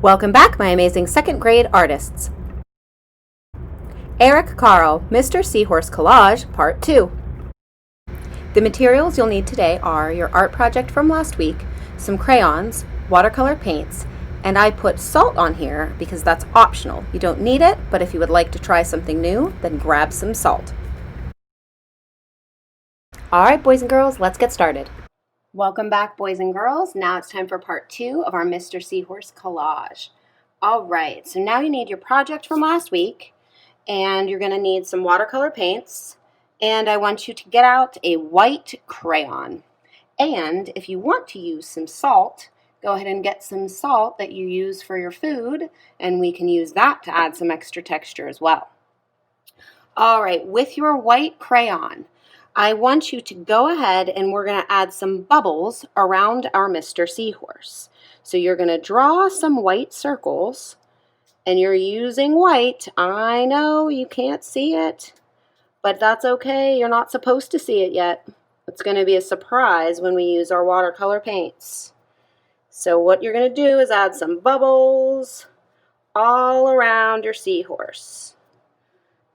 Welcome back, my amazing second grade artists. Eric Carl, Mister Seahorse Collage, Part 2. The materials you'll need today are your art project from last week, some crayons, watercolor paints, and I put salt on here because that's optional. You don't need it, but if you would like to try something new, then grab some salt. Alright, boys and girls, let's get started. Welcome back, boys and girls. Now it's time for part 2 of our Mister Seahorse collage. Alright, so now you need your project from last week, and you're going to need some watercolor paints, and I want you to get out a white crayon. And if you want to use some salt, go ahead and get some salt that you use for your food, and we can use that to add some extra texture as well. Alright, with your white crayon, I want you to go ahead and we're going to add some bubbles around our Mister Seahorse. So you're going to draw some white circles, and you're using white. I know you can't see it, but that's okay. You're not supposed to see it yet. It's going to be a surprise when we use our watercolor paints. So what you're going to do is add some bubbles all around your seahorse.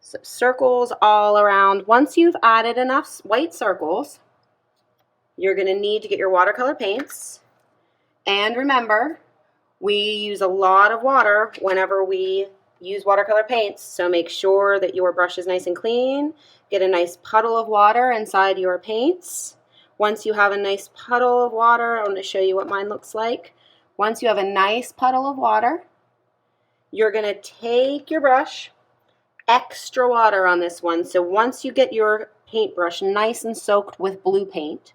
So circles all around. Once you've added enough white circles, you're going to need to get your watercolor paints. And remember, we use a lot of water whenever we use watercolor paints, so make sure that your brush is nice and clean. Get a nice puddle of water inside your paints. Once you have a nice puddle of water, I'm going to show you what mine looks like. Once you have a nice puddle of water, you're going to take your brush, extra water on this one. So once you get your paintbrush nice and soaked with blue paint,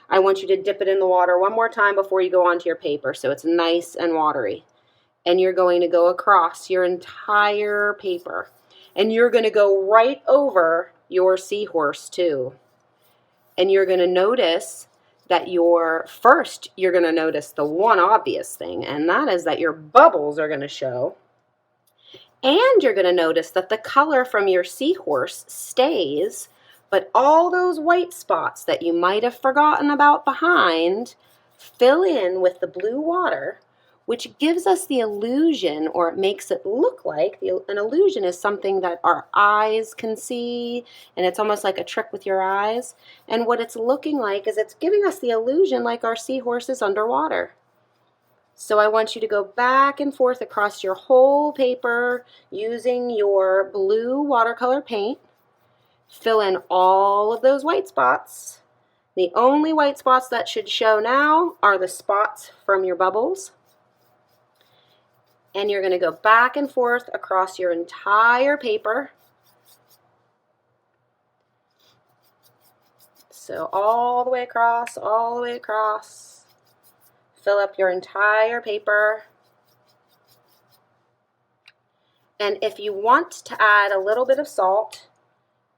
I want you to dip it in the water one more time before you go onto your paper so it's nice and watery. And you're going to go across your entire paper. And you're going to go right over your seahorse too. And you're going to notice that you're going to notice the one obvious thing, and that is that your bubbles are going to show. And you're going to notice that the color from your seahorse stays, but all those white spots that you might have forgotten about behind fill in with the blue water, which gives us the illusion, or it makes it look like, an illusion is something that our eyes can see, and it's almost like a trick with your eyes. And what it's looking like is it's giving us the illusion like our seahorse is underwater. So I want you to go back and forth across your whole paper using your blue watercolor paint. Fill in all of those white spots. The only white spots that should show now are the spots from your bubbles. And you're going to go back and forth across your entire paper. So all the way across, all the way across. Fill up your entire paper. And if you want to add a little bit of salt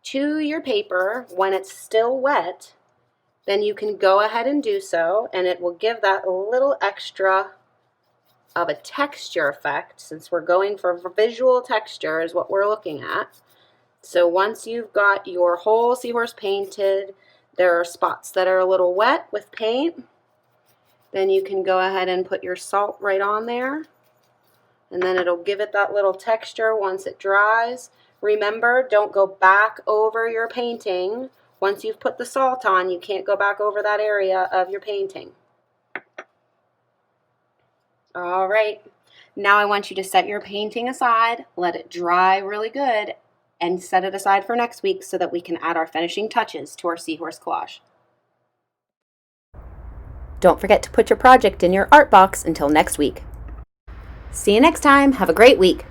to your paper when it's still wet, then you can go ahead and do so, and it will give that a little extra of a texture effect, since we're going for visual texture is what we're looking at. So once you've got your whole seahorse painted, there are spots that are a little wet with paint, then you can go ahead and put your salt right on there, and then it'll give it that little texture once it dries. Remember, don't go back over your painting. Once you've put the salt on, you can't go back over that area of your painting. All right, now I want you to set your painting aside, let it dry really good, and set it aside for next week so that we can add our finishing touches to our seahorse collage. Don't forget to put your project in your art box until next week. See you next time. Have a great week.